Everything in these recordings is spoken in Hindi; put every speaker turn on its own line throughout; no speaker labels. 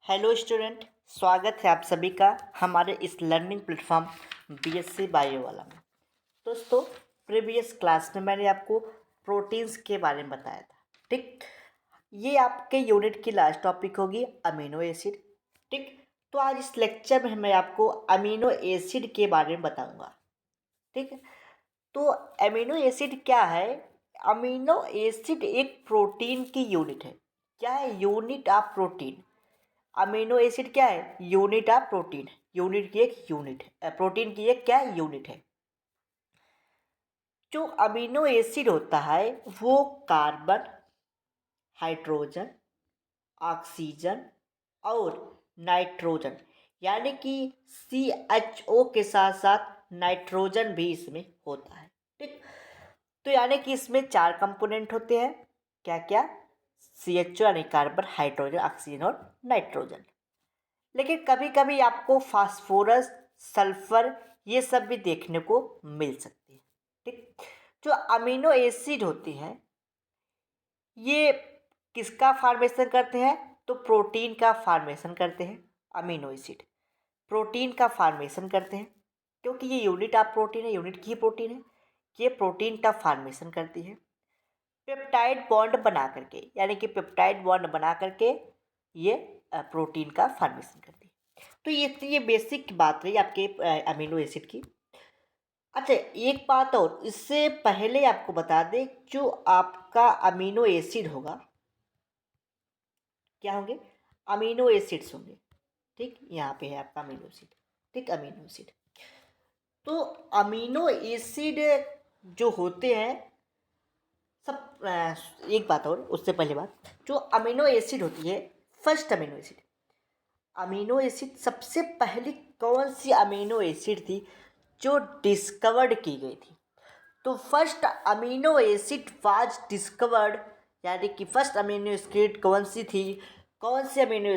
हेलो स्टूडेंट, स्वागत है आप सभी का हमारे इस लर्निंग प्लेटफॉर्म बीएससी बायो वाला में। दोस्तों, प्रीवियस क्लास में मैंने आपको प्रोटीन्स के बारे में बताया था। ठीक, ये आपके यूनिट की लास्ट टॉपिक होगी अमीनो एसिड। ठीक, तो आज इस लेक्चर में मैं आपको अमीनो एसिड के बारे में बताऊंगा। ठीक, तो अमीनो एसिड क्या है? अमीनो एसिड एक प्रोटीन की यूनिट है। क्या है? Unit of protein. Amino acid क्या है? Unit of protein. यूनिट की एक यूनिट है, प्रोटीन की एक क्या है? यूनिट है। जो अमीनो एसिड होता है वो कार्बन, हाइड्रोजन, ऑक्सीजन और नाइट्रोजन, यानी कि CHO के साथ साथ नाइट्रोजन भी इसमें होता है। ठीक, तो यानी कि इसमें 4 कंपोनेंट होते हैं। क्या क्या? CHO यानी कार्बन, हाइड्रोजन, ऑक्सीजन और नाइट्रोजन। लेकिन कभी कभी आपको फास्फोरस, सल्फर ये सब भी देखने को मिल सकती है। ठीक, जो अमीनो एसिड होती हैं ये किसका फॉर्मेशन करते हैं? तो प्रोटीन का फॉर्मेशन करते हैं। अमीनो एसिड प्रोटीन का फॉर्मेशन करते हैं, क्योंकि ये यूनिट ऑफ प्रोटीन है, यूनिट की प्रोटीन है। ये प्रोटीन का फॉर्मेशन करती है पेप्टाइड बॉन्ड बना करके, यानी कि पेप्टाइड बॉन्ड बना करके ये प्रोटीन का फॉर्मेशन करती है। तो ये बेसिक बात रही आपके अमीनो एसिड की। अच्छा, एक बात और इससे पहले आपको बता दें, जो आपका अमीनो एसिड होगा, क्या होंगे? अमीनो एसिड्स होंगे। ठीक, यहाँ पे है आपका अमीनो एसिड। ठीक, अमीनो एसिड। तो अमीनो एसिड जो होते हैं सब एक बात और उससे पहले बात, जो अमीनो एसिड होती है, फर्स्ट अमीनो एसिड सबसे पहली कौन सी अमीनो एसिड थी जो डिस्कवर्ड की गई थी? तो first amino acid was discovered, यानी कि फर्स्ट अमीनो एसिड कौन सी थी? कौन सी अमीनो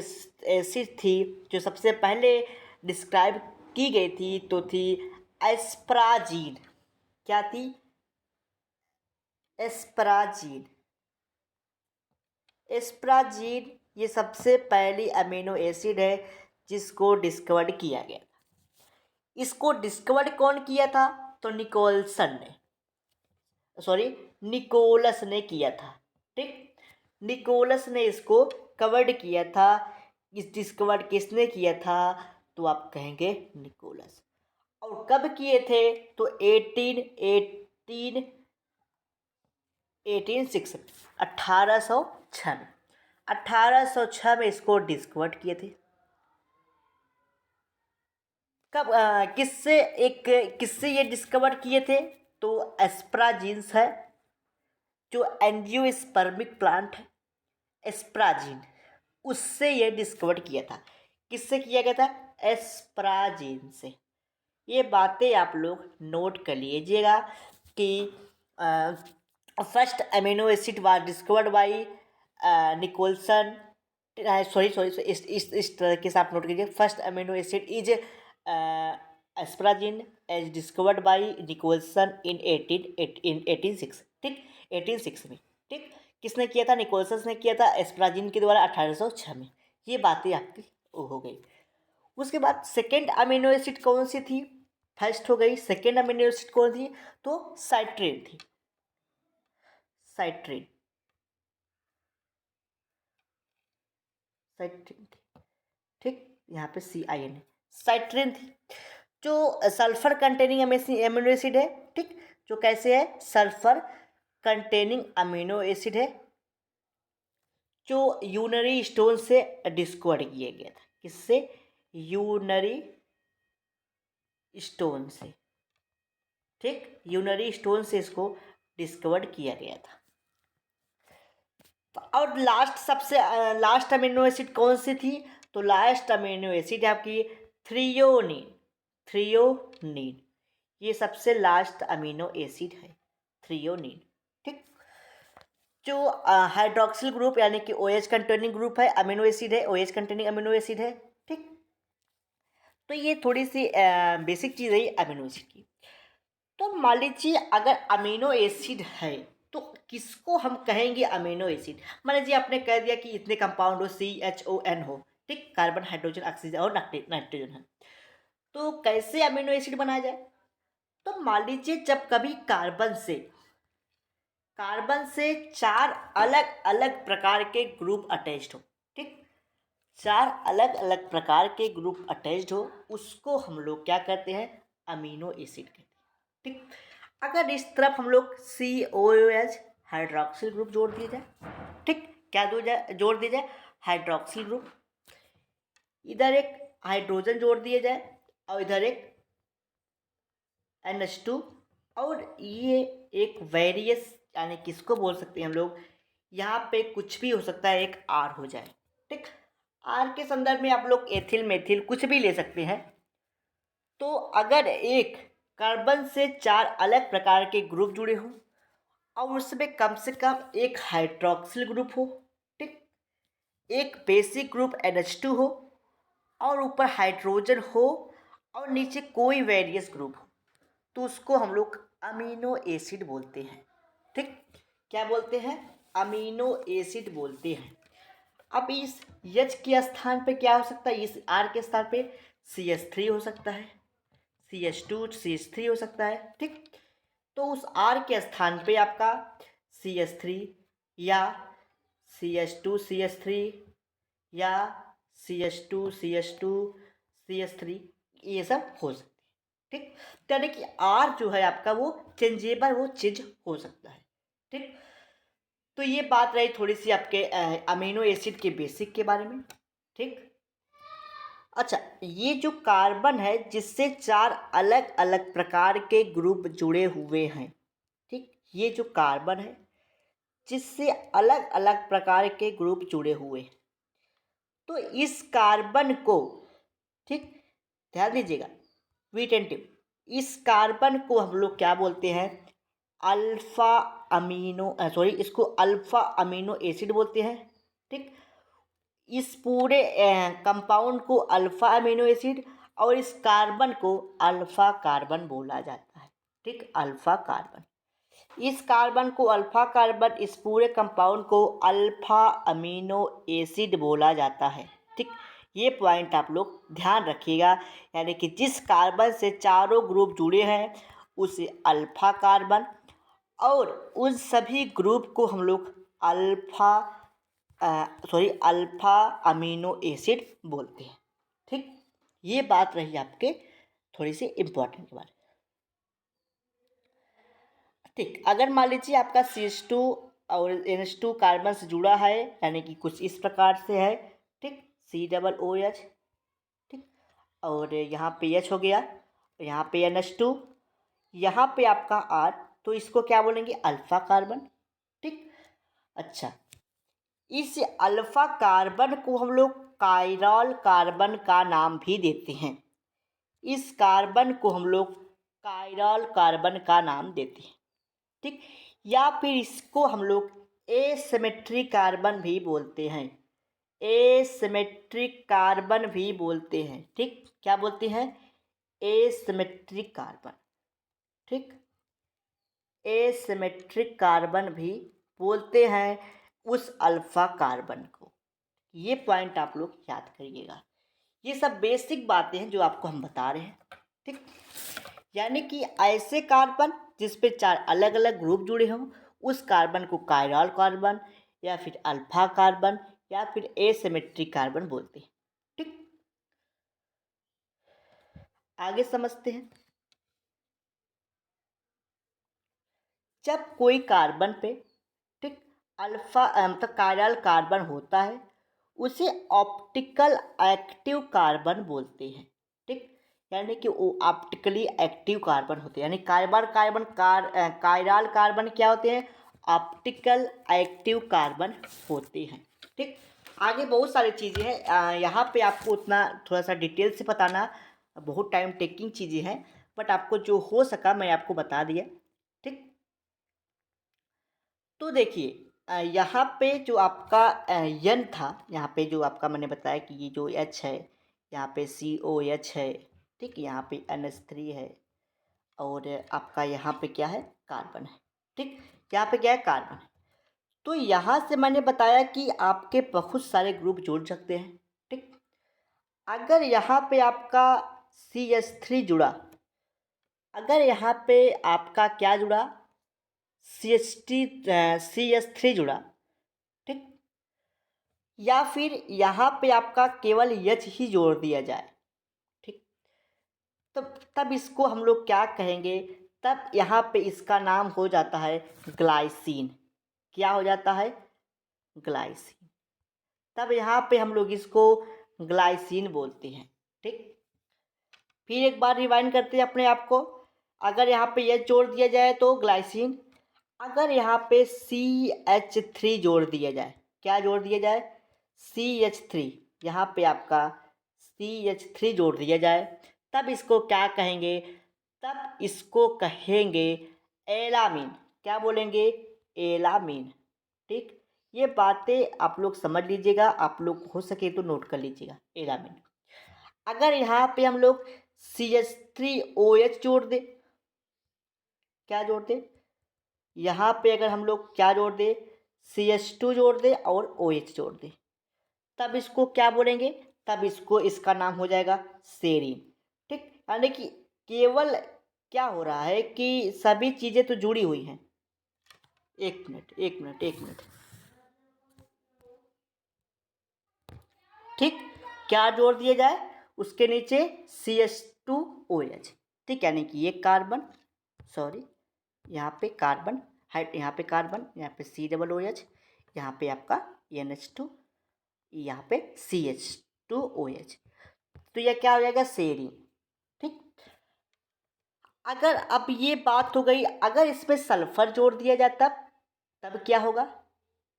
एसिड थी जो सबसे पहले डिस्क्राइब की गई थी? तो थी एस्पराजीन। क्या थी? एस्पराजीन। एस्पराजीन ये सबसे पहली अमीनो एसिड है जिसको डिस्कवर्ड किया गया था। इसको डिस्कवर्ड कौन किया था? तो निकोलस ने किया था। ठीक, निकोलस ने इसको कवर्ड किया था। इस डिस्कवर्ड किसने किया था? तो आप कहेंगे निकोलस। और कब किए थे? तो 1806 में 1806 में इसको डिस्कवर्ड किए थे। कब किससे ये डिस्कवर किए थे? तो एस्पराजीन्स है, जो एंजियोस्पर्मिक प्लांट है एस्पराजीन, उससे ये डिस्कवर किया था। किससे किया गया था? एस्पराजीन से। ये बातें आप लोग नोट कर लीजिएगा कि first amino acid was discovered by Nicholson. Sorry sorry, इस तरीके से आप नोट कीजिए। First amino acid is asparagine as discovered by Nicholson in 1806। ठीक, 1806 में। ठीक, किसने किया था? निकोलसन ने किया था एस्पराजिन के द्वारा 1806 में। ये बातें आपकी हो गई। उसके बाद सेकेंड अमीनो एसिड कौन सी थी? फर्स्ट हो गई। सेकेंड अमीनो एसिड कौन थी? तो साइट्रिन थी। साइट्रिन साइट्रिन थी। ठीक, यहाँ पे CIN है, साइट्रिन थी, जो सल्फर कंटेनिंग अमीनो एसिड है। ठीक, जो कैसे है? सल्फर कंटेनिंग अमीनो एसिड है, जो यूनरी स्टोन से डिस्कवर किया गया था। किससे? यूनरी स्टोन से। ठीक, यूनरी स्टोन से इसको डिस्कवर्ड किया गया था। और लास्ट अमीनो एसिड कौन सी थी? तो लास्ट अमीनो एसिड आपकी थ्रियोनिन। थ्रियोनिन ये सबसे लास्ट अमीनो एसिड है, थ्रियोनिन। ठीक, जो हाइड्रोक्सिल ग्रुप यानी कि OH कंटेनिंग ग्रुप है, अमीनो एसिड है, OH कंटेनिंग अमीनो एसिड है। ठीक, तो ये थोड़ी सी बेसिक चीज़ है अमीनो एसिड की। तो मान लीजिए अगर अमीनो एसिड है तो किसको हम कहेंगे अमीनो एसिड? मान लीजिए आपने कह दिया कि इतने कंपाउंड हो, CHON हो, ठीक, कार्बन, हाइड्रोजन, ऑक्सीजन और नाइट्रोजन है। तो कैसे अमीनो एसिड बनाया जाए? तो मान लीजिए जब कभी कार्बन से 4 अलग अलग प्रकार के ग्रुप अटैच्ड हो, ठीक, 4 अलग अलग प्रकार के ग्रुप अटैच्ड हो, उसको हम लोग क्या कहते हैं? अमीनो एसिड कहते हैं। ठीक, अगर इस तरफ हम लोग COOH हाइड्रोक्सिल ग्रुप जोड़ दिया जाए, ठीक, क्या जोड़ दिया जाए? Hydroxyl group. इधर एक हाइड्रोजन जोड़ दिया जाए और इधर एक NH2, और ये एक वेरियस, यानी किसको बोल सकते हैं हम लोग, यहाँ पे कुछ भी हो सकता है, एक R हो जाए। ठीक, R के संदर्भ में आप लोग एथिल, मेथिल कुछ भी ले सकते हैं। तो अगर एक कार्बन से 4 अलग प्रकार के ग्रुप जुड़े हों और उसमें कम से कम एक हाइड्रोक्सिल ग्रुप हो, ठीक, एक बेसिक ग्रुप NH2 हो और ऊपर हाइड्रोजन हो और नीचे कोई वेरियस ग्रुप हो, तो उसको हम लोग अमीनो एसिड बोलते हैं। ठीक, क्या बोलते हैं? अमीनो एसिड बोलते हैं। अब इस H के स्थान पे क्या हो सकता है? इस R के स्थान पे CH3 हो सकता है, CH2 CH3 हो सकता है। ठीक, तो उस R के स्थान पे आपका CH3 या CH2 CH3 या CH2 CH2 CH3 ये सब हो सकते हैं। ठीक, तो यानी कि R जो है आपका वो चेंजेबल, वो चेंज हो सकता है। ठीक, तो ये बात रही थोड़ी सी आपके अमीनो एसिड के बेसिक के बारे में। ठीक, अच्छा, ये जो कार्बन है जिससे 4 अलग अलग प्रकार के ग्रुप जुड़े हुए हैं, ठीक, ये जो कार्बन है जिससे अलग अलग प्रकार के ग्रुप जुड़े हुए हैं, तो इस कार्बन को, ठीक, ध्यान दीजिएगा, वीटेंटिव, इस कार्बन को हम लोग क्या बोलते हैं? अल्फा इसको अल्फा अमीनो एसिड बोलते हैं। ठीक, इस पूरे कंपाउंड को अल्फा अमीनो एसिड और इस कार्बन को अल्फा कार्बन बोला जाता है। ठीक, अल्फा कार्बन, इस कार्बन को अल्फा कार्बन, इस पूरे कंपाउंड को अल्फा अमीनो एसिड बोला जाता है। ठीक, ये पॉइंट आप लोग ध्यान रखिएगा, यानी कि जिस कार्बन से चारों ग्रुप जुड़े हैं उसे अल्फा कार्बन, और उन सभी ग्रुप को हम लोग अल्फा अमीनो एसिड बोलते हैं। ठीक, ये बात रही आपके थोड़ी सी इम्पोर्टेंट के बारे में। ठीक, अगर मान लीजिए आपका CH2 और NH2 कार्बन से जुड़ा है, यानी कि कुछ इस प्रकार से है, ठीक, COOH, ठीक, और यहाँ पे H हो गया, यहाँ पे NH2, यहाँ पे आपका R, तो इसको क्या बोलेंगे? Alpha carbon. ठीक, अच्छा, इस अल्फा कार्बन को हम लोग कायरल कार्बन का नाम भी देते हैं। इस कार्बन को हम लोग कायरल कार्बन का नाम देते हैं। ठीक, या फिर इसको हम लोग एसिमेट्रिक कार्बन भी बोलते हैं। एसिमेट्रिक कार्बन भी बोलते हैं। ठीक, क्या बोलते हैं? Asymmetric carbon. ठीक, एसिमेट्रिक कार्बन भी बोलते हैं उस अल्फा कार्बन को। ये पॉइंट आप लोग याद करिएगा। ये सब बेसिक बातें हैं जो आपको हम बता रहे हैं। ठीक, यानी कि ऐसे कार्बन जिस पे 4 अलग अलग ग्रुप जुड़े हों, उस कार्बन को कायरल कार्बन या फिर अल्फा कार्बन या फिर एसिमेट्रिक कार्बन बोलते हैं। ठीक, आगे समझते हैं। जब कोई कार्बन पे, ठीक, अल्फा मतलब कायरल कार्बन होता है, उसे ऑप्टिकल एक्टिव कार्बन बोलते हैं। ठीक, यानी कि वो ऑप्टिकली एक्टिव कार्बन होते हैं, यानी कायरल कार्बन क्या होते हैं? ऑप्टिकल एक्टिव कार्बन होते हैं। ठीक, आगे बहुत सारी चीज़ें हैं, यहाँ पे आपको उतना थोड़ा सा डिटेल से बताना बहुत टाइम टेकिंग चीज़ें हैं, बट आपको जो हो सका मैं आपको बता दिया। ठीक, तो देखिए, यहाँ पे जो आपका यन था, यहाँ पे जो आपका मैंने बताया कि ये जो H है, यहाँ पे COH है, ठीक, यहाँ पे NH3 है, और आपका यहाँ पे क्या है? कार्बन है। ठीक, यहाँ पे क्या है? कार्बन है। तो यहाँ से मैंने बताया कि आपके बहुत सारे ग्रुप जुड़ सकते हैं। ठीक, अगर यहाँ पे आपका CH3 जुड़ा, अगर यहाँ पे आपका क्या जुड़ा, CH3 जुड़ा, ठीक, या फिर यहाँ पे आपका केवल H ही जोड़ दिया जाए, ठीक, तब इसको हम लोग क्या कहेंगे, तब यहाँ पे इसका नाम हो जाता है ग्लाइसिन। क्या हो जाता है, ग्लाइसिन। तब यहाँ पे हम लोग इसको ग्लाइसिन बोलते हैं, ठीक। फिर एक बार रिवाइंड करते हैं अपने आप को। अगर यहाँ पे H जोड़ दिया जाए तो ग्लाइसिन, अगर यहाँ पे CH3 जोड़ दिया जाए, क्या जोड़ दिया जाए, CH3, यहाँ पे आपका CH3 जोड़ दिया जाए, तब इसको क्या कहेंगे, तब इसको कहेंगे एलामीन। क्या बोलेंगे, एलामीन, ठीक। ये बातें आप लोग समझ लीजिएगा, आप लोग हो सके तो नोट कर लीजिएगा, एलामीन। अगर यहाँ पे हम लोग CH3OH जोड़ दे, क्या जोड़ दे, यहाँ पे अगर हम लोग क्या जोड़ दे, CH2 जोड़ दे और OH जोड़ दे, तब इसको क्या बोलेंगे, तब इसको इसका नाम हो जाएगा सेरीन, ठीक। यानी कि केवल क्या हो रहा है कि सभी चीज़ें तो जुड़ी हुई हैं। एक मिनट, ठीक। क्या जोड़ दिया जाए, उसके नीचे CH2OH, ठीक। यानी कि ये कार्बन, सॉरी, यहाँ पे कार्बन, हाइट, यहाँ पे कार्बन, यहाँ पे COOH, यहाँ पे आपका NH2, यहाँ पे CH2OH, तो यह क्या हो जाएगा, सेरीन, ठीक। अगर अब ये बात हो गई, अगर इसमें सल्फर जोड़ दिया जाए तब क्या होगा,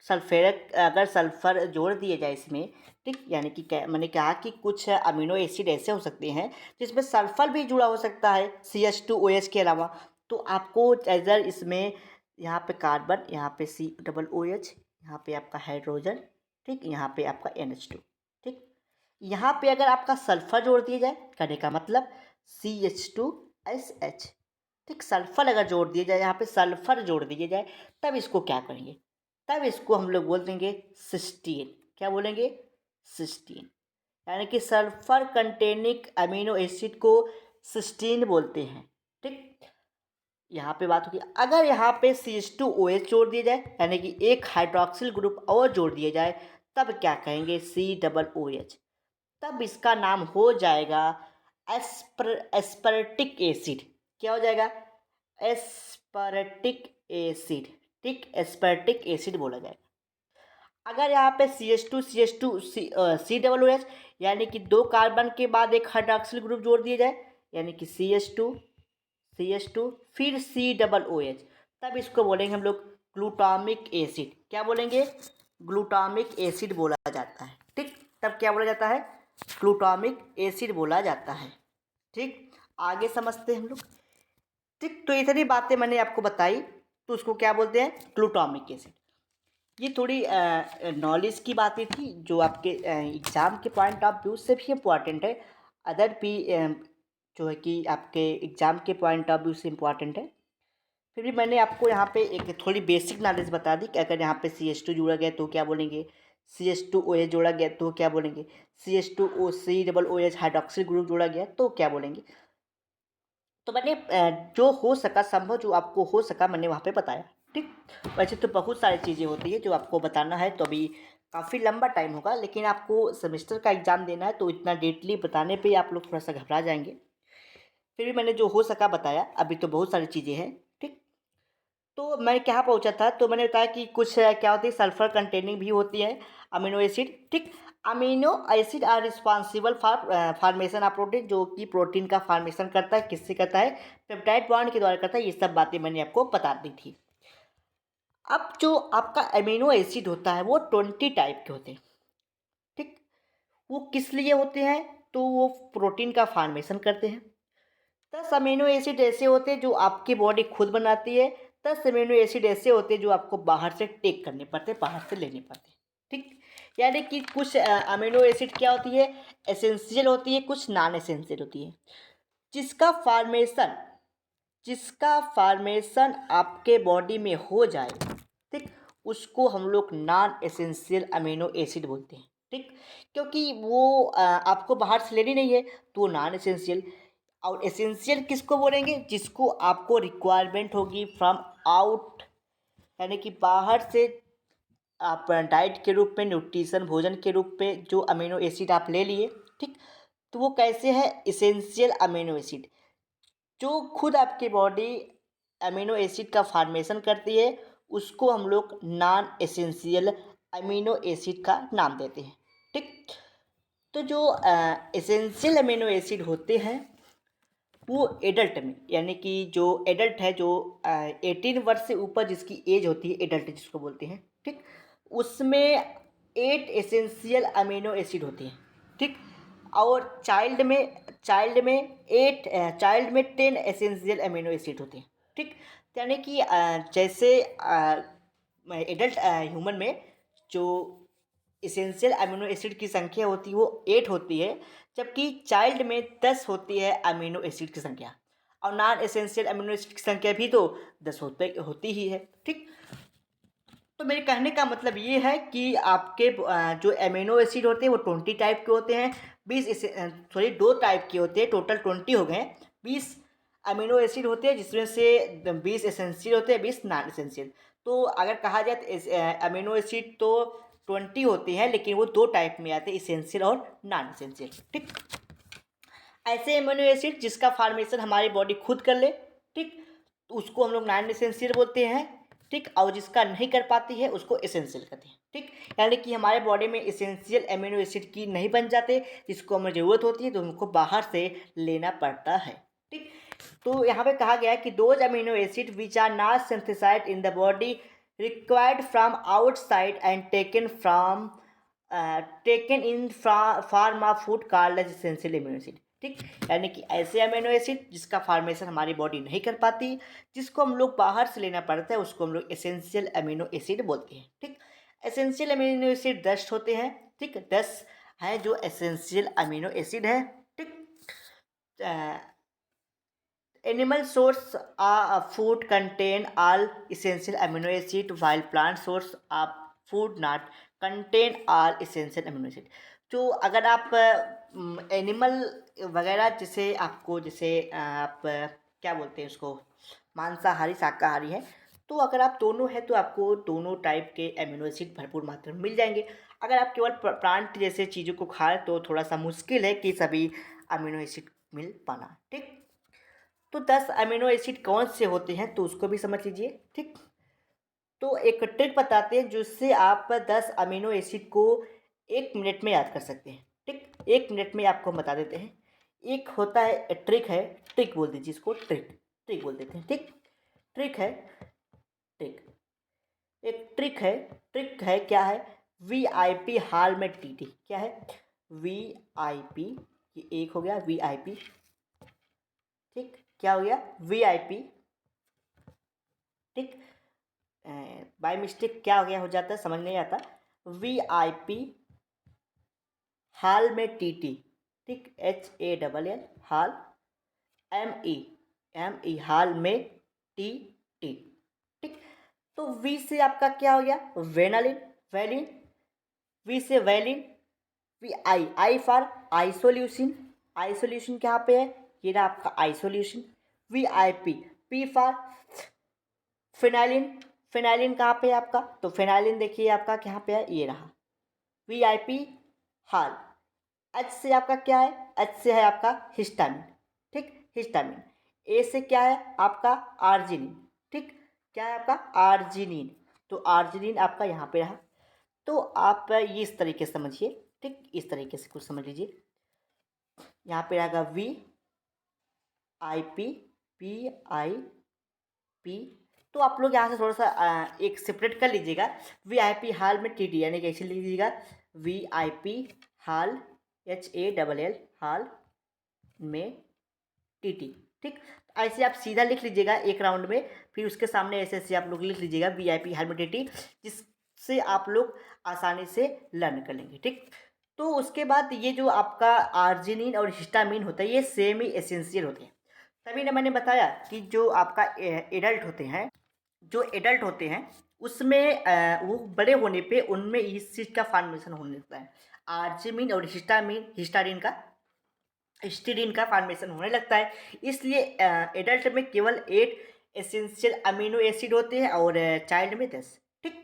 सल्फेरक, अगर सल्फर जोड़ दिए जाए इसमें, ठीक, यानी कि मैंने कहा कि कुछ अमीनो एसिड ऐसे हो सकते हैं जिसमें सल्फर भी जुड़ा हो सकता है CH2OH के अलावा, तो आपको अगर इसमें यहाँ पे कार्बन, यहाँ पे COOH, यहाँ पे आपका हाइड्रोजन, ठीक, यहाँ पे आपका NH2, ठीक, यहाँ पे अगर आपका सल्फर जोड़ दिया जाए, कहने का मतलब CH2SH, ठीक, सल्फर अगर जोड़ दिया जाए, यहाँ पे सल्फर जोड़ दिया जाए, तब इसको क्या करेंगे, तब इसको हम लोग बोल देंगे सिस्टीन। क्या बोलेंगे, सिस्टीन। यानी कि सल्फर कंटेनिंग अमीनो एसिड को सिस्टीन बोलते हैं, ठीक। यहाँ पे बात होगी, अगर यहाँ पे CH2OH जोड़ दिया जाए, यानी कि एक हाइड्रोक्सिल ग्रुप और जोड़ दिया जाए, तब क्या कहेंगे, COOH, तब इसका नाम हो जाएगा एस्परटिक एसिड। क्या हो जाएगा, एस्परटिक एसिड, ठीक, एस्परटिक एसिड बोला जाएगा। अगर यहाँ पे CH2 यानी कि दो कार्बन के बाद एक हाइड्रोक्सिल ग्रुप जोड़ दिया जाए, यानी कि CH2 फिर COOH, तब इसको बोलेंगे हम लोग ग्लूटामिक एसिड। क्या बोलेंगे, ग्लूटामिक एसिड बोला जाता है, ठीक। तब क्या बोला जाता है, ग्लूटामिक एसिड बोला जाता है, ठीक। आगे समझते हैं हम लोग, ठीक। तो इतनी बातें मैंने आपको बताई, तो उसको क्या बोलते हैं, ग्लूटामिक एसिड। ये थोड़ी नॉलेज की बातें थी जो आपके एग्ज़ाम के पॉइंट ऑफ व्यू से भी इम्पॉर्टेंट है, अदर भी जो है कि आपके एग्ज़ाम के पॉइंट ऑफ व्यू से इम्पॉर्टेंट है। फिर भी मैंने आपको यहाँ पे एक थोड़ी बेसिक नॉलेज बता दी कि अगर यहाँ पे CH2 जोड़ा गया तो क्या बोलेंगे, CH2OH जोड़ा गया तो क्या बोलेंगे, CH2OH हाइड्रोक्सिल ग्रुप जोड़ा गया तो क्या बोलेंगे। तो मैंने जो हो सका संभव, जो आपको हो सका मैंने वहाँ पे बताया, ठीक। वैसे तो बहुत सारी चीज़ें होती है जो आपको बताना है, तो अभी काफ़ी लंबा टाइम होगा, लेकिन आपको सेमेस्टर का एग्ज़ाम देना है तो इतना डीपली बताने पे आप लोग थोड़ा सा घबरा जाएंगे। फिर भी मैंने जो हो सका बताया, अभी तो बहुत सारी चीज़ें हैं, ठीक। तो मैं कहाँ पहुँचा था, तो मैंने बताया कि कुछ क्या होती है, सल्फर कंटेनिंग भी होती है अमीनो एसिड, ठीक। Amino acid are responsible for formation of protein, जो कि प्रोटीन का फॉर्मेशन करता है, किससे करता है, पेप्टाइड बॉन्ड के द्वारा करता है। ये सब बातें मैंने आपको बता दी थी। अब जो आपका अमीनो एसिड होता है वो 20 टाइप के होते हैं, ठीक। वो किस लिए होते हैं, तो वो प्रोटीन का फॉर्मेशन करते हैं। 10 अमीनो एसिड ऐसे होते हैं जो आपकी बॉडी खुद बनाती है, 10 अमीनो एसिड ऐसे होते हैं जो आपको बाहर से टेक करने पड़ते हैं, बाहर से लेने पड़ते हैं, ठीक। यानी कि कुछ अमीनो एसिड क्या होती है, एसेंशियल होती है, कुछ नॉन एसेंशियल होती है। जिसका फॉर्मेशन जिसका फॉर्मेशन आपके बॉडी में हो जाए, ठीक, उसको हम लोग नॉन एसेंशियल अमीनो एसिड बोलते हैं, ठीक, क्योंकि वो आपको बाहर से लेनी नहीं है, तो वो नॉन एसेंशियल। और एसेंशियल किसको बोलेंगे? जिसको आपको रिक्वायरमेंट होगी फ्रॉम आउट, यानी कि बाहर से आप डाइट के रूप में, न्यूट्रिशन भोजन के रूप में जो अमीनो एसिड आप ले लिए, ठीक, तो वो कैसे है? इसेंशियल अमीनो एसिड, जो खुद आपकी बॉडी अमीनो एसिड का फॉर्मेशन करती है, उसको हम लोग नॉन एसेंशियल अमीनो एसिड का नाम देते हैं। ठीक, तो जो एसेंशियल अमीनो एसिड होते हैं वो एडल्ट में, यानी कि जो एडल्ट है, जो 18 वर्ष से ऊपर जिसकी एज होती है, एडल्ट जिसको बोलते हैं, ठीक, उसमें 8 एसेंशियल अमीनो एसिड होती हैं। ठीक, और चाइल्ड में 10 एसेंशियल अमीनो एसिड होते हैं। ठीक, यानी कि जैसे एडल्ट ह्यूमन में जो इसेंशियल अमीनो एसिड की संख्या होती है वो 8 होती है, जबकि चाइल्ड में 10 होती है अमीनो एसिड की संख्या। और नॉन एसेंशियल अमीनो एसिड की संख्या भी तो 10 होती ही है। ठीक, तो मेरे कहने का मतलब ये है कि आपके जो अमीनो एसिड होते हैं वो 20 टाइप के होते हैं। 2 टाइप के होते हैं, टोटल 20 हो गए। 20 अमीनो एसिड होते हैं, जिसमें से 20 एसेंशियल होते हैं, 20 नॉन एसेंशियल। तो अगर कहा जाए तो अमीनो एसिड तो 20 होती है, लेकिन वो 2 टाइप में आते हैं, इसेंशियल और नॉन एसेंशियल। ठीक, ऐसे अमीनो एसिड जिसका फॉर्मेशन हमारी बॉडी खुद कर ले, ठीक, तो उसको हम लोग नॉन एसेंशियल बोलते हैं। ठीक, और जिसका नहीं कर पाती है उसको एसेंशियल कहते हैं। ठीक, यानी कि हमारे बॉडी में एसेंशियल अमीनो एसिड की नहीं बन जाते, जिसको हमें ज़रूरत होती है तो उनको बाहर से लेना पड़ता है। ठीक, तो यहाँ पे कहा गया है कि those amino acid which are not synthesized in the body required from outside and taken in form of food called as essential amino acid. ठीक, यानी कि ऐसे अमीनो एसिड जिसका फॉर्मेशन हमारी बॉडी नहीं कर पाती, जिसको हम लोग बाहर से लेना पड़ता है, उसको हम लोग एसेंशियल अमीनो एसिड बोलते हैं। ठीक, एसेंशियल अमीनो एसिड 10 होते हैं। ठीक, 10 हैं जो एसेंशियल अमीनो एसिड है। ठीक, animal source food contain all essential amino acid while plant source of food not contain all essential amino acid। जो अगर आप एनिमल वगैरह, जैसे आपको, जैसे आप क्या बोलते हैं उसको, मांसाहारी शाकाहारी है, तो अगर आप दोनों हैं तो आपको दोनों टाइप के एमिनो एसिड भरपूर मात्रा में मिल जाएंगे। अगर आप केवल प्लांट जैसे चीज़ों को खाएं तो थोड़ा सा मुश्किल है कि सभी अमीनो एसिड मिल पाना। ठीक, तो 10 अमीनो एसिड कौन से होते हैं तो उसको भी समझ लीजिए। ठीक, तो एक ट्रिक बताते हैं जिससे आप 10 अमीनो एसिड को 1 मिनट में याद कर सकते हैं। ठीक, 1 मिनट में आपको हम बता देते हैं। एक होता है ट्रिक है, ट्रिक बोल दीजिए इसको, ट्रिक ट्रिक बोल देते हैं। ठीक, ट्रिक है, ट्रिक एक ट्रिक है क्या है? VIP हाल में TT क्या है? VIP, ये एक हो गया VIP। ठीक, क्या हो गया? VIP। ठीक, बाय मिस्टेक क्या हो गया, हो जाता है, समझ नहीं आता। VIP हाल में TT। ठीक, HALL हाल, ME हाल में TT। ठीक, तो V से आपका क्या हो गया? वेनालिन, वैलिन। V से वैलिन। आई फॉर आइसोल्यूशन, आइसोल्यूशन कहाँ पे है? ये रहा आपका आइसोल्यूशन। VIP, P फॉर फिनाइलिन, फिनाइलिन कहाँ पे है आपका? तो फिनाइलिन देखिए आपका कहाँ पे है, ये रहा VIP हाल। H से आपका क्या है? H से है आपका हिस्टामिन। ठीक, हिस्टामिन। A से क्या है आपका? आर्जिनिन। ठीक, क्या है आपका? आर्जिनिन। तो आर्जिनिन आपका यहाँ पे रहा। तो आप ये इस तरीके से समझिए। ठीक, इस तरीके से कुछ समझ लीजिए। यहाँ पे रहेगा VIP, PIP। तो आप लोग यहाँ से थोड़ा सा एक सेपरेट कर लीजिएगा। VIP हाल में TT, यानी कैसे लिख लीजिएगा? VIP हाल, HALL हाल में TT। ठीक, ऐसे आप सीधा लिख लीजिएगा एक राउंड में, फिर उसके सामने ऐसे ऐसे आप लोग लिख लीजिएगा VIP हाल में TT, जिससे आप लोग आसानी से लर्न कर लेंगे। ठीक, तो उसके बाद ये जो आपका आर्जिनिन और हिस्टामिन होता है, ये सेम ही एसेंशियल होते हैं। तभी ना मैंने बताया कि जो आपका एडल्ट होते हैं, जो एडल्ट होते हैं उसमें वो बड़े होने पे उनमें इस चीज़ का फॉर्मेशन होने लगता है। आर्जिमिन और हिस्टीडीन का फॉर्मेशन होने लगता है। इसलिए एडल्ट में केवल 8 एसेंशियल अमीनो एसिड होते हैं और चाइल्ड में 10। ठीक,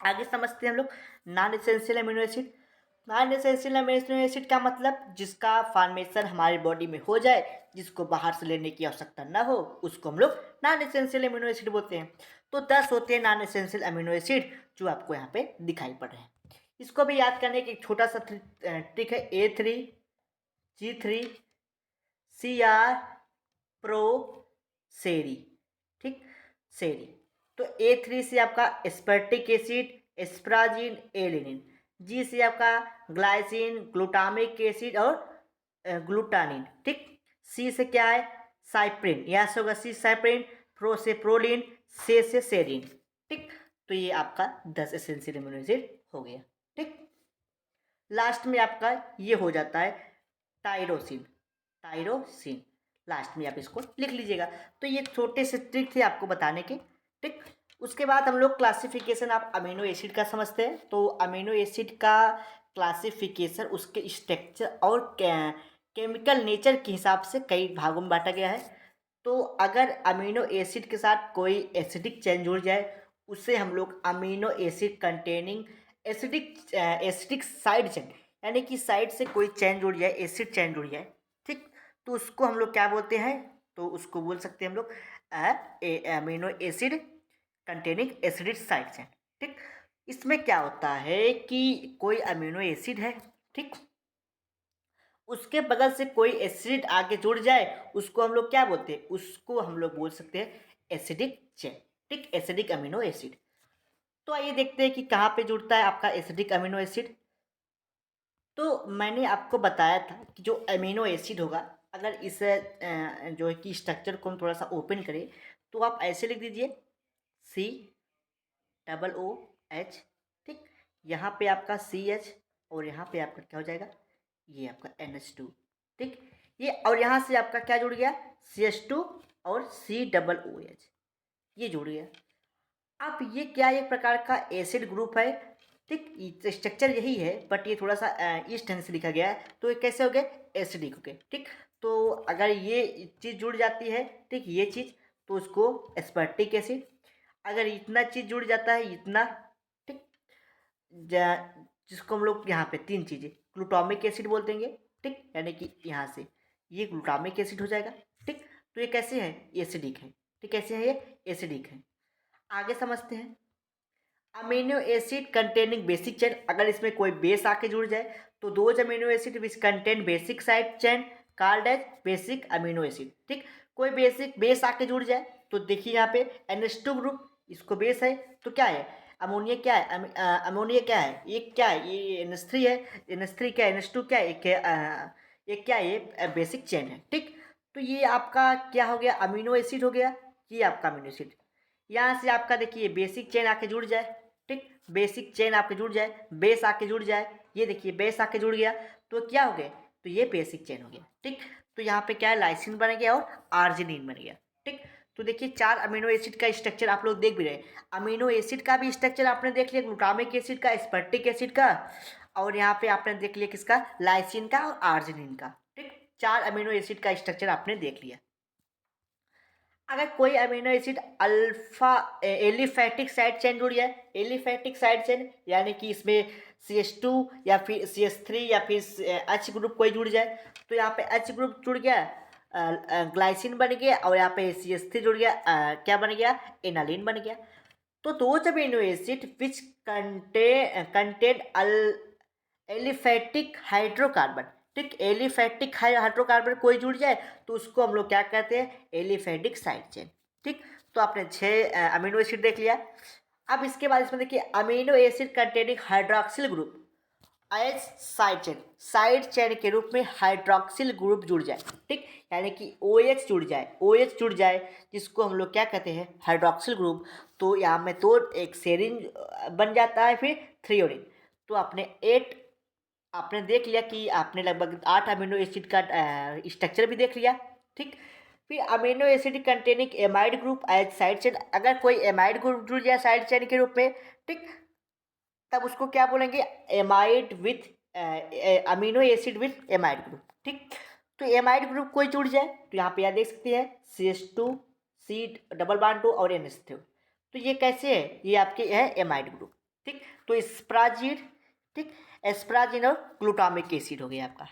आगे समझते हैं हम लोग non essential amino acid. Non essential amino acid का मतलब जिसका फॉर्मेशन हमारी बॉडी में हो जाए, जिसको बाहर से लेने की आवश्यकता ना हो, उसको हम लोग नॉन एसेंशियल अमीनो एसिड बोलते हैं। तो 10 होते हैं नॉन एसेंशियल अमीनो एसिड जो आपको यहाँ पे दिखाई पड़ रहे हैं। इसको भी याद करने की एक छोटा सा ट्रिक है, A3 G3 CR प्रो सेरी। ठीक, सेरी। तो A3 से आपका एस्पर्टिक एसिड, एस्प्राजिन, एलिनिन। जी से आपका ग्लाइसिन, ग्लूटामिक एसिड और ग्लूटानिन। ठीक, सी से क्या है, साइप्रिन। यहाँ से होगा सी साइप्रिन, प्रो से प्रोलिन, से सेरिन। ठीक, तो ये आपका 10 एसेंशियल अमीनो एसिड हो गया। ठीक, लास्ट में आपका ये हो जाता है टायरोसिन। टायरोसिन लास्ट में आप इसको लिख लीजिएगा। तो ये छोटे से ट्रिक थे आपको बताने के। ठीक, उसके बाद हम लोग क्लासिफिकेशन आप अमीनो एसिड का समझते हैं। तो अमीनो एसिड का क्लासिफिकेशन उसके स्ट्रक्चर और केमिकल नेचर के हिसाब से कई भागों में बांटा गया है। तो अगर अमीनो एसिड के साथ कोई एसिडिक चेन जुड़ जाए, उसे हम लोग amino acid containing acidic side chain, यानी कि साइड से कोई चेन जुड़ जाए, एसिड चेन जुड़ जाए। ठीक, तो उसको हम लोग क्या बोलते हैं, तो उसको बोल सकते हैं हम लोग amino acid containing acidic side chain. ठीक, इसमें क्या होता है कि कोई अमीनो एसिड है, ठीक, उसके बगल से कोई एसिड आगे जुड़ जाए, उसको हम लोग क्या बोलते हैं, उसको हम लोग बोल सकते हैं एसिडिक चेन। ठीक, एसिडिक अमीनो एसिड। तो आइए देखते हैं कि कहाँ पे जुड़ता है आपका एसिडिक अमीनो एसिड। तो मैंने आपको बताया था कि जो अमीनो एसिड होगा, अगर इस जो है कि स्ट्रक्चर को हम थोड़ा सा ओपन करें, तो आप ऐसे लिख दीजिए COOH। ठीक, यहाँ पे आपका CH और यहाँ पे आपका क्या हो जाएगा, ये आपका NH2। ठीक, ये और यहाँ से आपका क्या जुड़ गया, CH2 और COOH, ये जुड़ गया। अब ये क्या एक प्रकार का एसिड ग्रुप है। ठीक, स्ट्रक्चर यही है बट ये थोड़ा सा इस ढंग से लिखा गया है, तो ये कैसे हो गए, एसिडिक हो गए। ठीक, तो अगर ये चीज़ जुड़ जाती है, ठीक, ये चीज़, तो उसको एस्पर्टिक एसिड। अगर इतना चीज़ जुड़ जाता है, इतना, ठीक, जिसको हम लोग यहाँ पे 3 चीज़ें ग्लूटामिक एसिड बोल देंगे। ठीक, यानी कि यहाँ से ये ग्लूटामिक एसिड हो जाएगा। ठीक, तो ये कैसे है, एसिडिक है। ठीक, कैसे है, ये एसिडिक है। आगे समझते हैं amino acid containing basic chain. अगर इसमें कोई बेस आके जुड़ जाए, तो those amino acid which contain basic side chain called as basic amino acid. ठीक, कोई बेसिक बेस आके जुड़ जाए, तो देखिए यहाँ पे NH2 ग्रुप, इसको बेस है, तो क्या है, अमोनिया क्या है, अमोनिया क्या है, ये क्या है, ये NH3 है, NH3 क्या है, NH2 क्या है, एक क्या है, ये बेसिक चेन है। ठीक, तो ये आपका क्या हो गया, अमीनो एसिड हो गया, ये आपका अमीनो एसिड। यहाँ से आपका देखिए बेसिक चेन आके जुड़ जाए, ठीक, बेसिक चेन आके जुड़ जाए, बेस आके जुड़ जाए, ये देखिए बेस आके जुड़ गया, तो क्या हो गया, तो ये बेसिक चेन हो गया। ठीक, तो यहाँ पे क्या है, लाइसिन बन गया और आर्जिनिन बन गया। ठीक, तो देखिए 4 अमीनो एसिड का स्ट्रक्चर आप लोग देख भी रहे। अमीनो एसिड का भी स्ट्रक्चर आपने देख लिया, ग्लूटामिक एसिड का, एस्पर्टिक एसिड का, और यहाँ पे आपने देख लिया किसका, लाइसिन का और आर्जिनिन का। ठीक, 4 अमीनो एसिड का स्ट्रक्चर आपने देख लिया। अगर कोई amino acid alpha aliphatic side chain जुड़ जाए, एलिफैटिक साइड चेन यानी कि इसमें CH2 या फिर CH3 या फिर H ग्रुप कोई जुड़ जाए, तो यहाँ पे H ग्रुप जुड़ गया, ग्लाइसिन बन गया, और यहाँ पे CH3 जुड़ गया, क्या बन गया, एनालिन बन गया। तो दो amino acid which contain aliphatic hydrocarbon. ठीक, एलिफैटिक हाइड्रोकार्बन कोई जुड़ जाए, तो उसको हम लोग क्या कहते हैं, एलिफैटिक साइड चेन। ठीक, तो आपने 6 अमीनो एसिड देख लिया। अब इसके बाद इसमें देखिए amino acid containing hydroxyl group as side chain के रूप में हाइड्रोक्सिल ग्रुप जुड़ जाए। ठीक, यानी कि OH जुड़ जाए, OH जुड़ जाए, जिसको हम लोग क्या कहते हैं, हाइड्रोक्सिल ग्रुप। तो यहाँ में तो एक सेरिन बन जाता है, फिर थ्रियोनिन। तो आपने देख लिया कि आपने लगभग 8 अमीनो एसिड का स्ट्रक्चर भी देख लिया। ठीक, फिर amino acid containing amide group as side chain. अगर कोई एमाइड ग्रुप जुड़ जाए साइड चेन के रूप में, ठीक, तब उसको क्या बोलेंगे, amide with amino acid with amide group. ठीक, तो एमाइड ग्रुप कोई जुड़ जाए तो यहाँ पे याद देख सकते हैं CH2 C डबल बॉन्ड 2 और NH3। तो ये कैसे है, ये आपके है एमाइड ग्रुप। ठीक, तो एस्प्राजिन, ठीक, एस्प्राजिन और ग्लूटामिक एसिड हो गया आपका।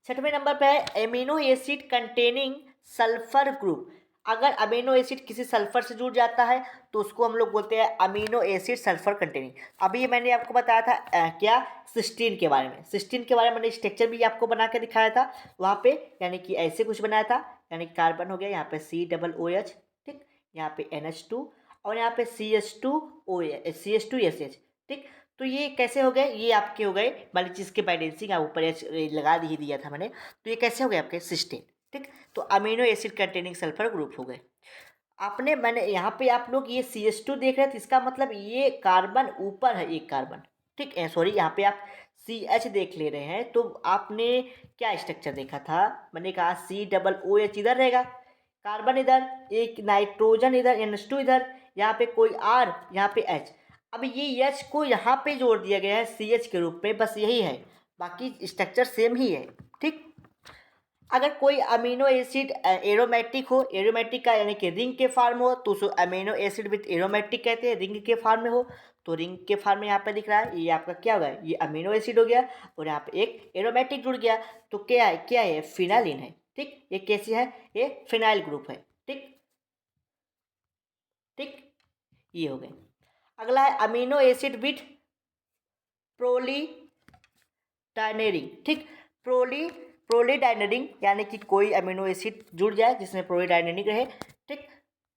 छठवें नंबर पे है amino acid containing sulphur group. अगर अमीनो एसिड किसी सल्फर से जुड़ जाता है तो उसको हम लोग बोलते हैं अमीनो एसिड सल्फर कंटेनिंग। अभी मैंने आपको बताया था क्या, सिस्टीन के बारे में। सिस्टीन के बारे में मैंने स्ट्रक्चर भी आपको बना के दिखाया था वहाँ पे, यानी कि ऐसे कुछ बनाया था, यानी कार्बन हो गया यहाँ पे COOH, ठीक, यहाँ पे NH2 और यहाँ पे CH2SH, ठीक। तो ये कैसे हो गए, ये आपके हो गए मान लीजिए इसके बाइडेंसिंग आप ऊपर लगा ही दिया था मैंने, तो ये कैसे हो गए आपके सिस्टीन। ठीक, तो amino acid containing sulphur group हो गए। आपने मैंने यहाँ पे आप लोग ये CH2 देख रहे थे, इसका मतलब ये कार्बन ऊपर है एक कार्बन। ठीक है, सॉरी यहाँ पे आप CH देख ले रहे हैं, तो आपने क्या स्ट्रक्चर देखा था, मैंने कहा COOH इधर रहेगा, कार्बन इधर, एक नाइट्रोजन इधर, NH2 इधर, यहाँ पे कोई R, यहाँ पे H। अब ये H को यहाँ पे जोड़ दिया गया है CH के रूप में, बस यही है, बाकी स्ट्रक्चर सेम ही है। ठीक, अगर कोई अमीनो एसिड एरोमेटिक हो, एरोमेटिक का यानी कि रिंग के फॉर्म हो तो उसको अमीनो एसिड विथ एरोमेटिक कहते हैं। रिंग के फॉर्म में हो तो रिंग के फॉर्म में यहाँ पे दिख रहा है, ये आपका क्या होगा, ये अमीनो एसिड हो गया और यहाँ पे एक एरोमेटिक जुड़ गया, तो क्या है, क्या है, फिनाइलिन है। ठीक, ये कैसी है, ये फिनाइल ग्रुप है। ठीक, ठीक, ये हो गए। अगला है अमीनो एसिड विथ प्रोलीडाइनेरिंग। ठीक, प्रोलीडाइनेरिंग यानी कि कोई अमीनो एसिड जुड़ जाए जिसमें प्रोलीडाइनेरिंग रहे। ठीक,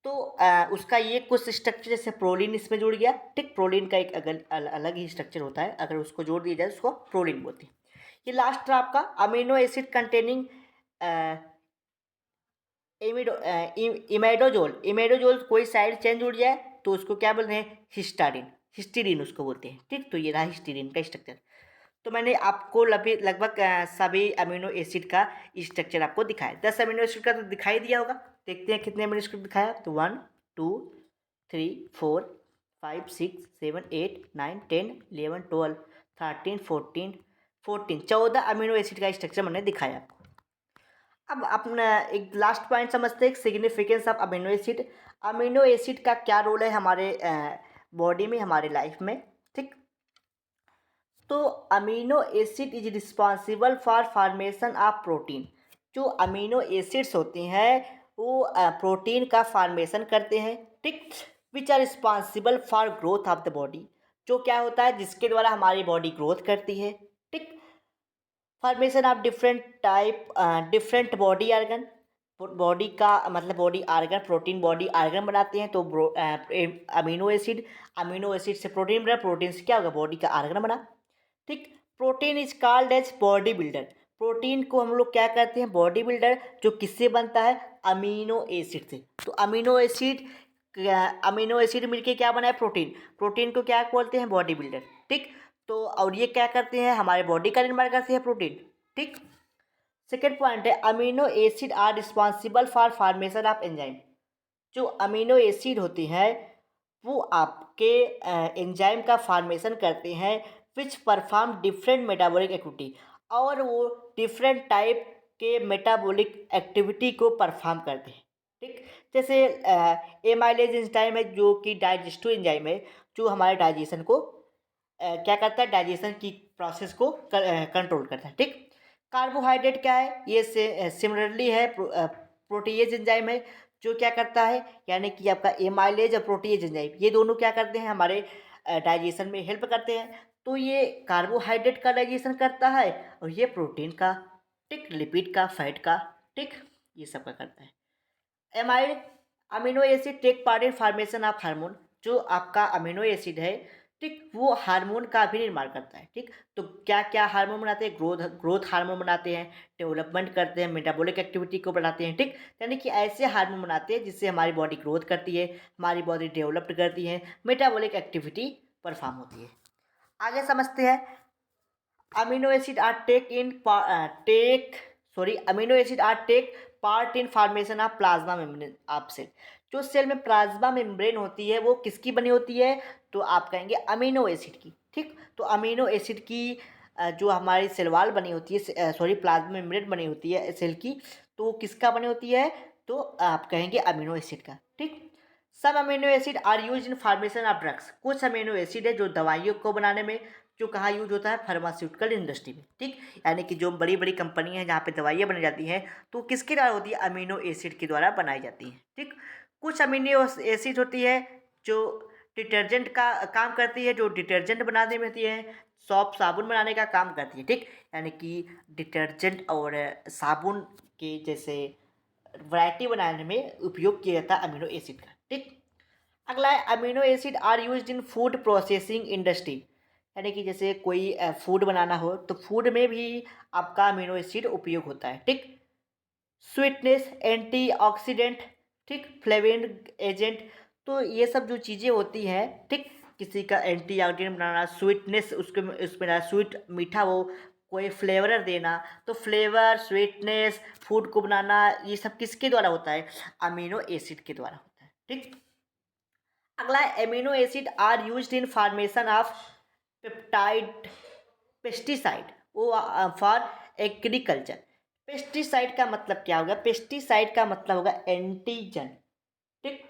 तो उसका ये कुछ स्ट्रक्चर, जैसे प्रोलीन इसमें जुड़ गया। ठीक, प्रोलीन का एक अलग ही स्ट्रक्चर होता है, अगर उसको जोड़ दिया जाए उसको प्रोलीन बोलते हैं। ये लास्ट रहा आपका अमीनो एसिड कंटेनिंग इमेडोजोल। इमेडोजोल कोई साइड चेंज जुड़ जाए तो उसको क्या बोलते हैं, हिस्टाडीन, हिस्टीडीन उसको बोलते हैं। ठीक, तो ये रहा हिस्टीडीन का स्ट्रक्चर। तो मैंने आपको लगभग सभी अमीनो एसिड का स्ट्रक्चर आपको दिखाया। 10 अमीनो एसिड का तो दिखाई दिया होगा। देखते हैं कितने अमीनो एसिड दिखाया, तो 1 2 3 4 5 6 7 8 9 10 11 12 13 14 14 अमीनो एसिड का स्ट्रक्चर मैंने दिखाया आपको। अब अपना एक लास्ट पॉइंट समझते हैं, significance of amino acid. Amino acid का क्या रोल है हमारे बॉडी में, हमारे लाइफ में। ठीक, तो amino acid is responsible for formation of protein. जो अमीनो एसिड्स होते हैं वो प्रोटीन का फॉर्मेशन करते हैं। ठीक, which are responsible for growth of the body. जो क्या होता है, जिसके द्वारा हमारी बॉडी ग्रोथ करती है। ठीक, formation of different body organ. Body का मतलब body organ, protein body organ बनाते हैं, तो अमीनो एसिड से प्रोटीन बना, प्रोटीन से क्या होगा, बॉडी का आर्गन बना। ठीक, protein is called as body builder. Protein को हम लोग क्या कहते हैं, बॉडी बिल्डर, जो किससे बनता है, अमीनो एसिड से। तो अमीनो एसिड मिलके क्या बना है, प्रोटीन। प्रोटीन को क्या बोलते हैं, बॉडी बिल्डर। ठीक, तो और ये क्या करते हैं, हमारे बॉडी का निर्माण करते हैं, प्रोटीन। ठीक, सेकेंड पॉइंट है amino acid are responsible for formation of enzyme. जो अमीनो एसिड होती हैं वो आपके एंजाइम का फॉर्मेशन करते हैं, which perform different metabolic activity, और वो डिफरेंट टाइप के मेटाबॉलिक एक्टिविटी को परफॉर्म करते हैं। ठीक, जैसे एमाइलेज एंजाइम है जो कि डाइजेस्टिव एंजाइम है, जो हमारे डाइजेशन को क्या करता है, डाइजेशन की प्रोसेस को कंट्रोल करता है। ठीक, कार्बोहाइड्रेट क्या है, ये सिमिलरली है प्रोटीएज एंजाइम है, जो क्या करता है, यानी कि आपका एमाइलेज और प्रोटीएज एंजाइम, ये दोनों क्या करते हैं, हमारे डाइजेशन में हेल्प करते हैं। तो ये कार्बोहाइड्रेट का डाइजेशन करता है और ये प्रोटीन का, ठीक, लिपिड का, फैट का, ठीक, ये सब का करता है। Amide amino acid take part in formation of hormone. जो आपका अमीनो एसिड है, ठीक, वो हार्मोन का भी निर्माण करता है। ठीक, तो क्या क्या हार्मोन बनाते हैं, ग्रोथ हार्मोन बनाते हैं, डेवलपमेंट करते हैं, मेटाबॉलिक एक्टिविटी को बढ़ाते हैं। ठीक, यानी कि ऐसे हार्मोन बनाते हैं जिससे हमारी बॉडी ग्रोथ करती है, हमारी बॉडी डेवलप्ड करती है, मेटाबॉलिक एक्टिविटी परफॉर्म होती है। आगे समझते हैं, amino acid are amino acid are take part in formation of plasma membrane of cell. जो सेल में प्लाज्मा मेम्ब्रेन होती है वो किसकी बनी होती है, तो आप कहेंगे अमीनो एसिड की। ठीक, तो अमीनो एसिड की जो हमारी सेल वॉल बनी होती है, सॉरी प्लाज्मा मेम्ब्रेन बनी होती है सेल की, तो किसका बनी होती है, तो आप कहेंगे अमीनो एसिड का। ठीक, सब amino acid are use in formation of drugs. कुछ अमीनो एसिड है जो दवाइयों को बनाने में जो कहाँ यूज होता है, फार्मास्यूटिकल इंडस्ट्री में। ठीक, यानी कि जो बड़ी बड़ी कंपनी है जहाँ पे दवाइयाँ बनाई जाती हैं तो किसके द्वारा होती है, अमीनो एसिड के द्वारा बनाई जाती हैं। ठीक, कुछ अमीनो एसिड होती है जो डिटर्जेंट का काम करती है, जो डिटर्जेंट बनाने में होती है, सॉप साबुन बनाने का काम करती है। ठीक, यानी कि डिटर्जेंट और साबुन के जैसे वैरायटी बनाने में उपयोग किया जाता है अमीनो एसिड का। ठीक, अगला है amino acid are used in food processing industry. यानी कि जैसे कोई फूड बनाना हो तो फूड में भी आपका अमीनो एसिड उपयोग होता है। ठीक, स्वीटनेस, एंटीऑक्सीडेंट, ठीक, फ्लेवेंट एजेंट, तो ये सब जो चीज़ें होती हैं, ठीक, किसी का एंटीऑक्सीडेंट बनाना, स्वीटनेस उसके उसमें स्वीट मीठा वो कोई फ्लेवर देना, तो फ्लेवर, स्वीटनेस, फूड को बनाना, ये सब किसके द्वारा होता है, अमीनो एसिड के द्वारा होता है। ठीक, अगला है amino acid are used in formation of peptide pesticide वो फॉर एग्रीकल्चर। पेस्टिसाइड का मतलब क्या होगा, पेस्टिसाइड का मतलब होगा एंटीजन। ठीक,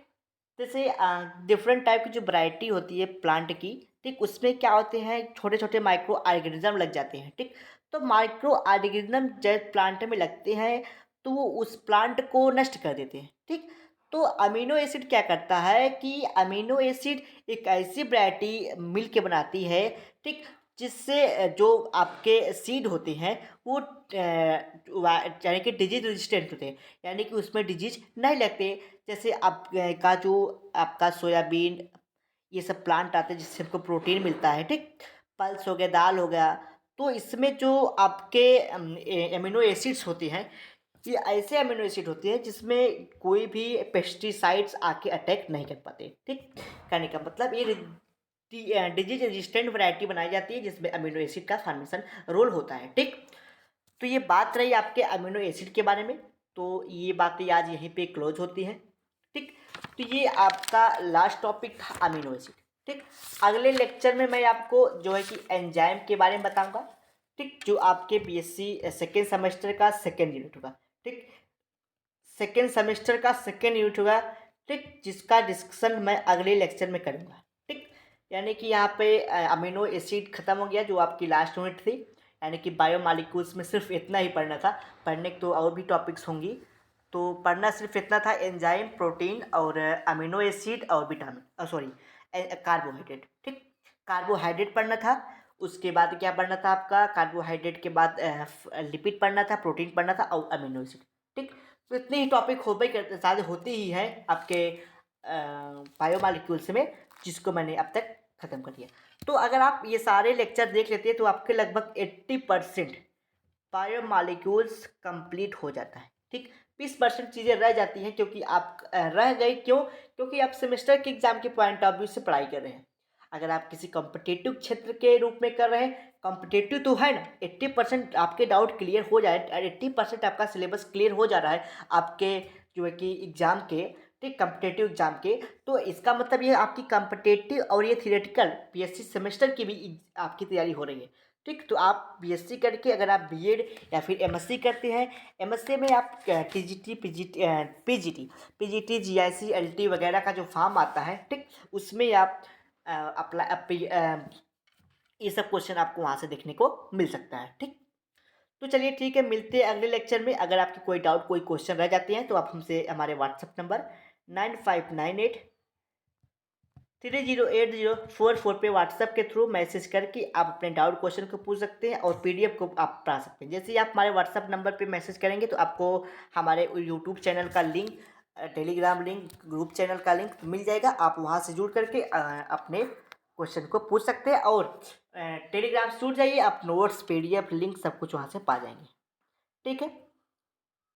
जैसे डिफरेंट टाइप की जो वैरायटी होती है प्लांट की, ठीक, उसमें क्या होते हैं, छोटे छोटे माइक्रो ऑर्गेनिज्म लग जाते हैं। ठीक, तो माइक्रो ऑर्गेनिज्म जब प्लांट में लगते हैं तो वो उस प्लांट को नष्ट कर देते हैं। ठीक, तो अमीनो एसिड क्या करता है कि अमीनो एसिड एक ऐसी वैरायटी मिल के बनाती है, ठीक, जिससे जो आपके सीड होते हैं वो यानी कि डिजीज रेजिस्टेंट होते हैं, यानी कि उसमें डिजीज नहीं लगते। जैसे आप का जो आपका सोयाबीन ये सब प्लांट आते हैं जिससे हमको प्रोटीन मिलता है। ठीक, पल्स हो गया, दाल हो गया, तो इसमें जो आपके एमिनो एसिड्स होते हैं ये ऐसे अमीनो एसिड होते हैं जिसमें कोई भी पेस्टिसाइड्स आके अटैक नहीं कर पाते। ठीक, कहने का मतलब ये डिजीज रेजिस्टेंट वैरायटी बनाई जाती है जिसमें अमीनो एसिड का फॉर्मेशन रोल होता है। ठीक, तो ये बात रही आपके अमीनो एसिड के बारे में, तो ये बातें आज यहीं पे क्लोज होती हैं। ठीक, तो ये आपका लास्ट टॉपिक था अमीनो एसिड। ठीक, अगले लेक्चर में मैं आपको जो है कि एंजाइम के बारे में बताऊंगा। ठीक, जो आपके बीएससी सेकेंड सेमेस्टर का सेकेंड यूनिट होगा। ठीक, सेकेंड सेमेस्टर का सेकेंड यूनिट होगा। ठीक, जिसका डिस्कशन मैं अगले लेक्चर में करूँगा। ठीक, यानी कि यहाँ पे अमीनो एसिड ख़त्म हो गया जो आपकी लास्ट यूनिट थी, यानी कि बायोमॉलिक्यूल्स में सिर्फ इतना ही पढ़ना था। पढ़ने को तो और भी टॉपिक्स होंगी, तो पढ़ना सिर्फ इतना था, एंजाइम, प्रोटीन और अमीनो एसिड और विटामिन, सॉरी कार्बोहाइड्रेट। ठीक, कार्बोहाइड्रेट पढ़ना था, उसके बाद क्या पढ़ना था आपका, कार्बोहाइड्रेट के बाद लिपिड पढ़ना था, प्रोटीन पढ़ना था और अमीनो एसिड। ठीक, तो इतने ही टॉपिक हो भी करते सारे होते ही हैं आपके बायोमॉलिक्यूल्स में, जिसको मैंने अब तक ख़त्म कर दिया। तो अगर आप ये सारे लेक्चर देख लेते हैं तो आपके लगभग 80% बायोमॉलिक्यूल्स कंप्लीट हो जाता है। ठीक, 20% चीज़ें रह जाती हैं क्योंकि आप रह गई क्यों, क्योंकि आप सेमेस्टर के एग्ज़ाम के पॉइंट ऑफ व्यू से पढ़ाई कर रहे हैं। अगर आप किसी कॉम्पिटिटिव क्षेत्र के रूप में कर रहे हैं, कॉम्पिटिटिव तो है ना, 80% आपके डाउट क्लियर हो जाए, 80% आपका सिलेबस क्लियर हो जा रहा है आपके जो है कि एग्ज़ाम के, ठीक, कॉम्पिटिटिव एग्ज़ाम के, तो इसका मतलब ये आपकी कॉम्पिटिटिव और ये थियोरेटिकल पीएससी सेमेस्टर की भी आपकी तैयारी हो रही है। ठीक, तो आप बीएससी करके अगर आप बीएड या फिर एमएससी करते हैं, एमएससी में आप टीजीटी, पीजीटी, जीआईसी, एलटी वगैरह का जो फॉर्म आता है, ठीक, उसमें आप अप्लाई ये सब क्वेश्चन आपको वहाँ से देखने को मिल सकता है। ठीक, तो चलिए ठीक है, मिलते हैं अगले लेक्चर में। अगर आपके कोई डाउट, कोई क्वेश्चन रह जाते हैं तो आप हमसे हमारे व्हाट्सएप नंबर 9598308044 पे व्हाट्सएप के थ्रू मैसेज करके आप अपने डाउट क्वेश्चन को पूछ सकते हैं और पीडीएफ को आप पढ़ा सकते हैं। जैसे ही आप हमारे व्हाट्सएप नंबर पे मैसेज करेंगे तो आपको हमारे यूट्यूब चैनल का link, Telegram link, group channel का लिंक मिल जाएगा। आप वहाँ से जुड़ करके अपने क्वेश्चन को पूछ सकते हैं और टेलीग्राम से जुड़ जाइए, आप नोट्स, पीडीएफ, लिंक सब कुछ वहाँ से पा जाएंगे। ठीक है।